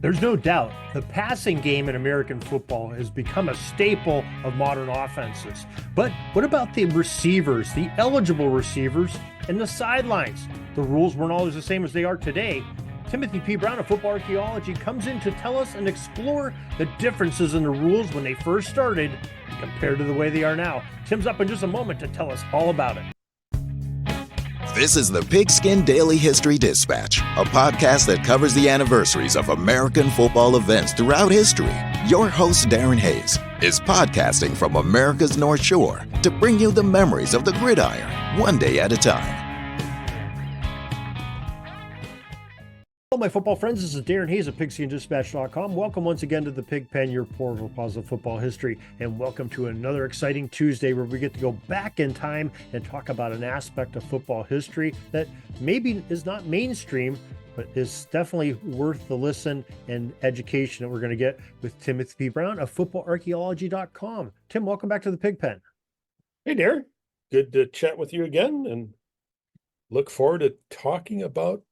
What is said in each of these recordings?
There's no doubt the passing game in American football has become a staple of modern offenses. But what about the receivers, the eligible receivers, and the sidelines? The rules weren't always the same as they are today. Timothy P. Brown of Football Archaeology comes in to tell us and explore the differences in the rules when they first started compared to the way they are now. Tim's up in just a moment to tell us all about it. This is the Pigskin Daily History Dispatch, a podcast that covers the anniversaries of American football events throughout history. Your host, Darren Hayes, is podcasting from America's North Shore to bring you the memories of the gridiron, one day at a time. Hello, my football friends. This is Darren Hayes of pigskindispatch.com. Welcome once again to the Pig Pen, your portal for positive football history, and welcome to another exciting Tuesday where we get to go back in time and talk about an aspect of football history that maybe is not mainstream, but is definitely worth the listen and education that we're going to get with Timothy P. Brown of footballarchaeology.com. Tim, welcome back to the Pig Pen. Hey, Darren. Good to chat with you again, and look forward to talking about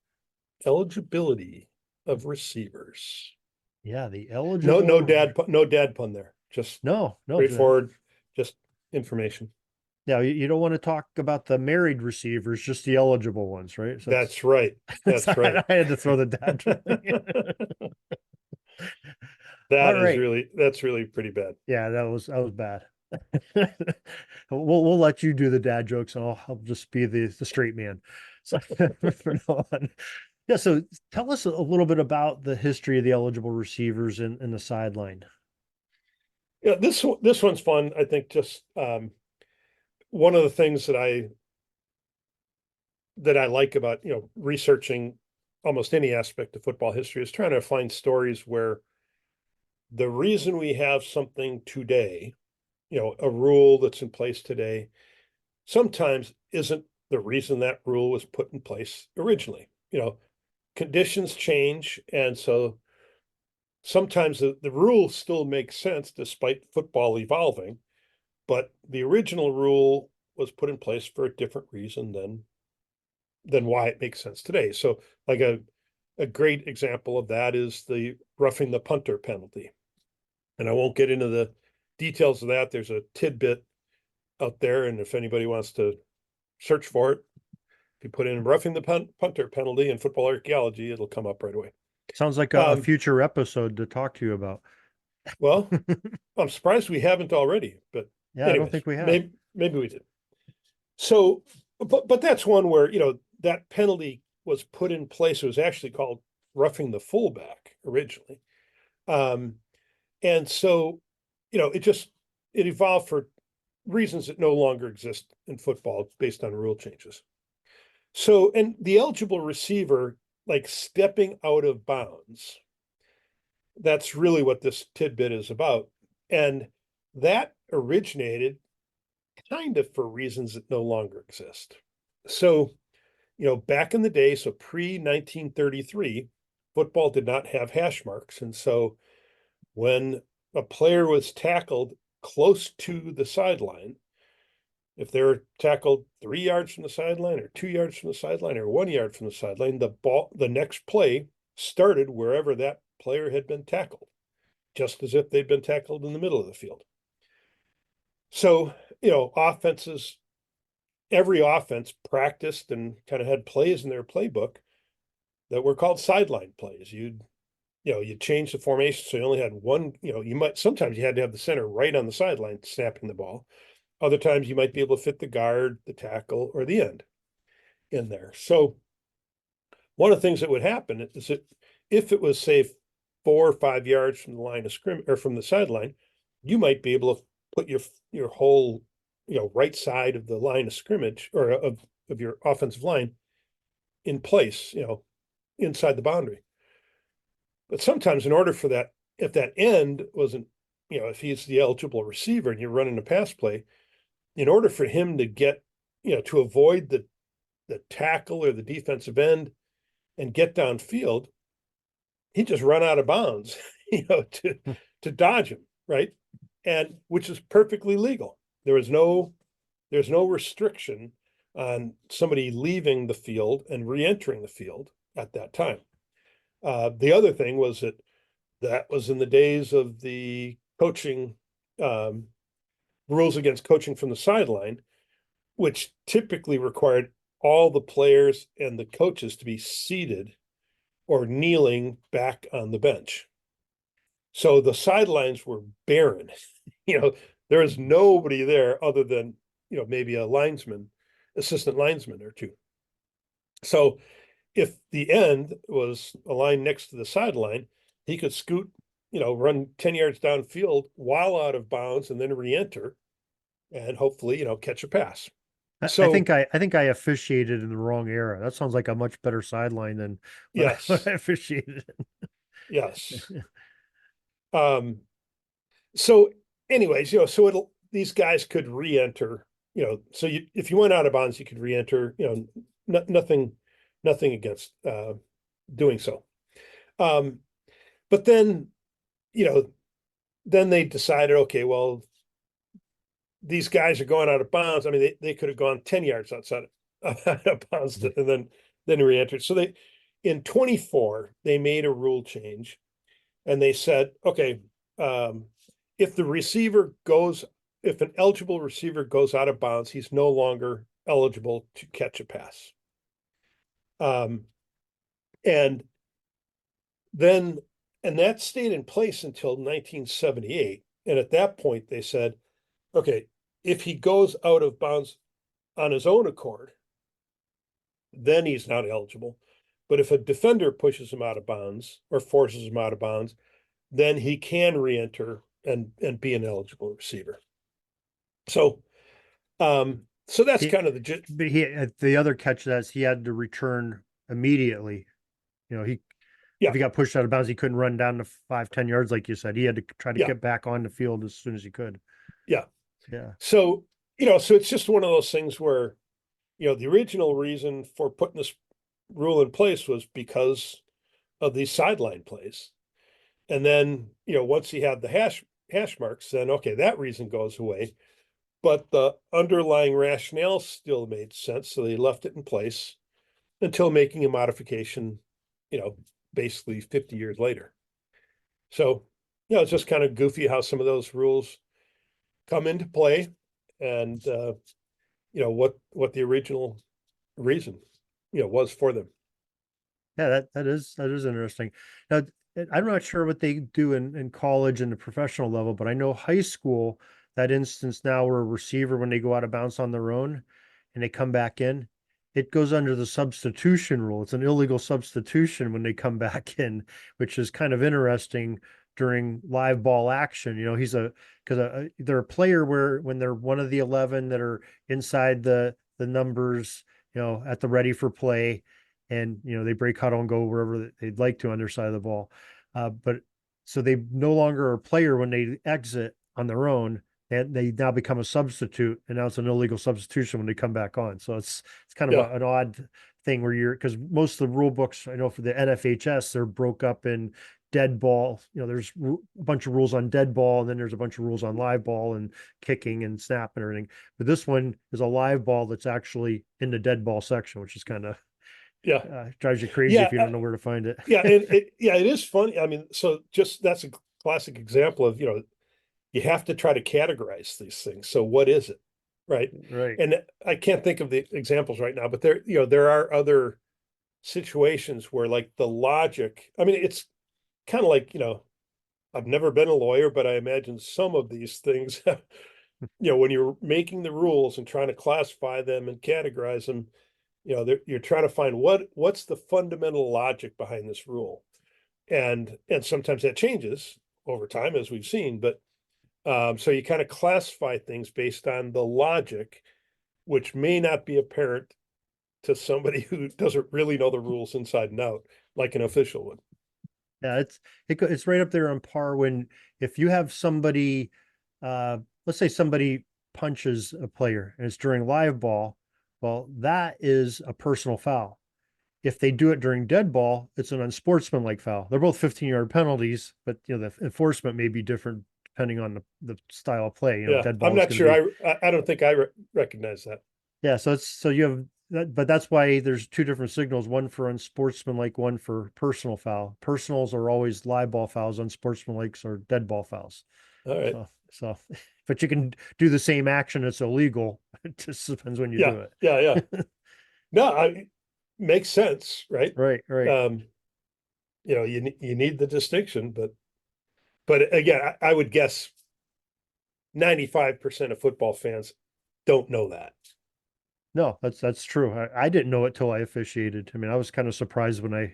eligibility of receivers. Yeah, the eligible. No dad pun there. Just no straightforward, just information. Yeah, you don't want to talk about the married receivers, just the eligible ones, right? So that's right. That's right. I had to throw the dad joke in. That's really pretty bad. Yeah, that was bad. We'll let you do the dad jokes, and I'll just be the straight man. So from now on. Yeah, so tell us a little bit about the history of the eligible receivers in the sideline. Yeah, this one's fun. I think just one of the things that I like about researching almost any aspect of football history is trying to find stories where the reason we have something today, a rule that's in place today, sometimes isn't the reason that rule was put in place originally. Conditions change, and so sometimes the rule still makes sense despite football evolving, but the original rule was put in place for a different reason than why it makes sense today. So like a great example of that is the roughing the punter penalty. And I won't get into the details of that. There's a tidbit out there, and if anybody wants to search for it, if you put in roughing the punter penalty in football archaeology, it'll come up right away. Sounds like a future episode to talk to you about. Well, I'm surprised we haven't already, but yeah, anyways, I don't think we have. Maybe we did. So, but that's one where, that penalty was put in place. It was actually called roughing the fullback originally. And so, it evolved for reasons that no longer exist in football based on rule changes. So, and the eligible receiver, like stepping out of bounds, that's really what this tidbit is about. And that originated kind of for reasons that no longer exist. So, back in the day, so pre-1933, football did not have hash marks. And so when a player was tackled close to the sideline, if they're tackled 3 yards from the sideline or 2 yards from the sideline or 1 yard from the sideline, the next play started wherever that player had been tackled, just as if they'd been tackled in the middle of the field. So, every offense practiced and kind of had plays in their playbook that were called sideline plays. You'd change the formation so you only had one, sometimes you had to have the center right on the sideline snapping the ball. Other times you might be able to fit the guard, the tackle, or the end in there. So one of the things that would happen is that if it was, say, 4 or 5 yards from the line of scrimmage or from the sideline, you might be able to put your whole, right side of the line of scrimmage or of your offensive line in place, inside the boundary. But sometimes in order for that, if that end wasn't, if he's the eligible receiver and you're running a pass play, in order for him to get, to avoid the tackle or the defensive end and get downfield, he just run out of bounds, to dodge him, right? And which is perfectly legal. There's no restriction on somebody leaving the field and re-entering the field at that time. The other thing was that That was in the days of the coaching um, rules against coaching from the sideline, which typically required all the players and the coaches to be seated or kneeling back on the bench. So the sidelines were barren. There was nobody there other than, maybe a linesman, assistant linesman or two. So if the end was a line next to the sideline, he could scoot, run 10 yards downfield while out of bounds and then re-enter and hopefully, catch a pass. I So think I think I officiated in the wrong era. That sounds like a much better sideline than when I yes, officiated. yes. Um, so anyways, so these guys could re-enter, so if you went out of bounds, you could re-enter, nothing against doing so. But then, you know, then they decided, okay, well, these guys are going out of bounds. I mean, they could have gone 10 yards outside of bounds and then re-entered. So in 24, they made a rule change and they said, okay, um, if an eligible receiver goes out of bounds, he's no longer eligible to catch a pass. And then, and that stayed in place until 1978. And at that point, they said, okay, if he goes out of bounds on his own accord, then he's not eligible. But if a defender pushes him out of bounds or forces him out of bounds, then he can re-enter and be an eligible receiver. So so that's kind of The other catch that he had to return immediately. If he got pushed out of bounds, he couldn't run down to 5-10 yards like you said. He had to try to get back on the field as soon as he could. Yeah. Yeah. So so it's just one of those things where the original reason for putting this rule in place was because of these sideline plays. And then, once he had the hash marks, then okay, that reason goes away. But the underlying rationale still made sense. So they left it in place until making a modification, basically 50 years later. So, it's just kind of goofy how some of those rules come into play and, what the original reason, was for them. Yeah, that is interesting. Now, I'm not sure what they do in college and the professional level, but I know high school, that instance now where a receiver, when they go out of bounds on their own and they come back in, it goes under the substitution rule. It's an illegal substitution when they come back in, which is kind of interesting during live ball action. Because they're a player where when they're one of the 11 that are inside the numbers, at the ready for play, and they break huddle and go wherever they'd like to on their side of the ball. But so they no longer are a player when they exit on their own, and they now become a substitute, and now it's an illegal substitution when they come back on. So it's kind of an odd thing where because most of the rule books I know for the NFHS, they're broke up in dead ball. There's a bunch of rules on dead ball, and then there's a bunch of rules on live ball and kicking and snap and everything. But this one is a live ball that's actually in the dead ball section, which is kind of drives you crazy if you don't know where to find it. It is funny. I mean, so just that's a classic example of you have to try to categorize these things. So what is it, right? And I can't think of the examples right now, but there are other situations where like the logic. I mean, it's kind of like I've never been a lawyer, but I imagine some of these things. When you're making the rules and trying to classify them and categorize them, you're trying to find what's the fundamental logic behind this rule, and sometimes that changes over time, as we've seen. But so you kind of classify things based on the logic, which may not be apparent to somebody who doesn't really know the rules inside and out, like an official would. Yeah, it's right up there on par if you have somebody, let's say somebody punches a player and it's during live ball. Well, that is a personal foul. If they do it during dead ball, it's an unsportsmanlike foul. They're both 15-yard penalties, but the enforcement may be different depending on the style of play. Dead ball. I'm not sure. I don't think I recognize that. Yeah, so you have but that's why there's two different signals, one for unsportsmanlike, one for personal foul. Personals are always live ball fouls, unsportsmanlikes are dead ball fouls. All right. So, but you can do the same action. It's illegal. It just depends when you do it. Yeah. No, makes sense, right? Right. You need the distinction, but again, I would guess 95% of football fans don't know that. No, that's true. I didn't know it till I officiated. I mean, I was kind of surprised when I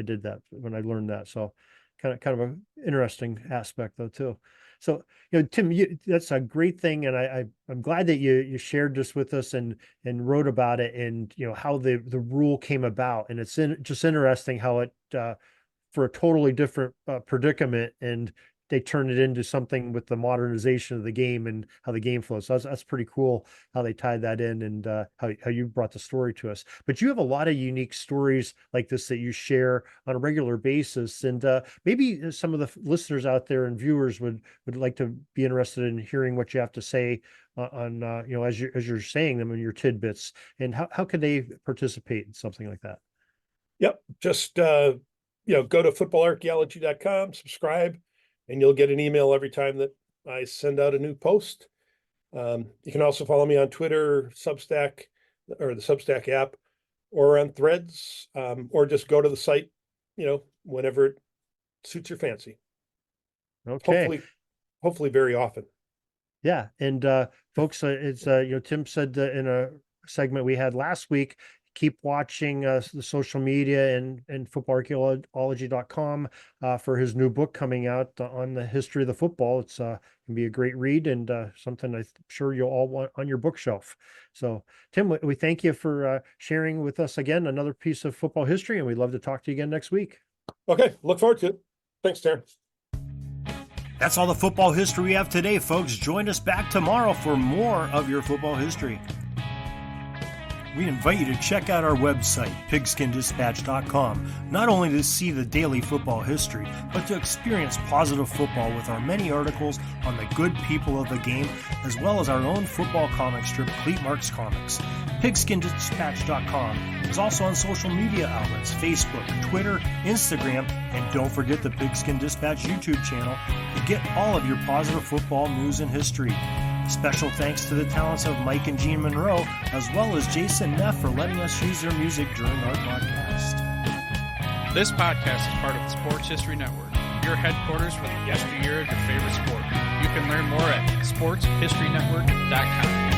did that, when I learned that. So kind of an interesting aspect though too. So, Tim, that's a great thing, and I'm glad that you shared this with us and wrote about it, and how the rule came about. And it's just interesting how it for a totally different predicament, and they turn it into something with the modernization of the game and how the game flows. So that's pretty cool how they tied that in, and how you brought the story to us. But you have a lot of unique stories like this that you share on a regular basis, and maybe some of the listeners out there and viewers would like to be interested in hearing what you have to say on as you're saying them in your tidbits, and how could they participate in something like that? Yep, just go to footballarchaeology.com, subscribe, and you'll get an email every time that I send out a new post. You can also follow me on Twitter, Substack, or the Substack app, or on Threads, or just go to the site, whenever it suits your fancy. Okay. Hopefully very often. Yeah. And folks, it's Tim said in a segment we had last week, keep watching the social media and footballarchaeology.com for his new book coming out on the history of the football. It's can be a great read, and something I'm sure you'll all want on your bookshelf. So, Tim, we thank you for sharing with us again another piece of football history, and we'd love to talk to you again next week. Okay, look forward to it. Thanks, Darren. That's all the football history we have today, folks. Join us back tomorrow for more of your football history. We invite you to check out our website, pigskindispatch.com, not only to see the daily football history, but to experience positive football with our many articles on the good people of the game, as well as our own football comic strip, Cleat Marks Comics. Pigskindispatch.com is also on social media outlets, Facebook, Twitter, Instagram, and don't forget the Pigskin Dispatch YouTube channel to get all of your positive football news and history. Special thanks to the talents of Mike and Gene Monroe, as well as Jason Neff for letting us use their music during our podcast. This podcast is part of the Sports History Network, your headquarters for the yesteryear of your favorite sport. You can learn more at sportshistorynetwork.com.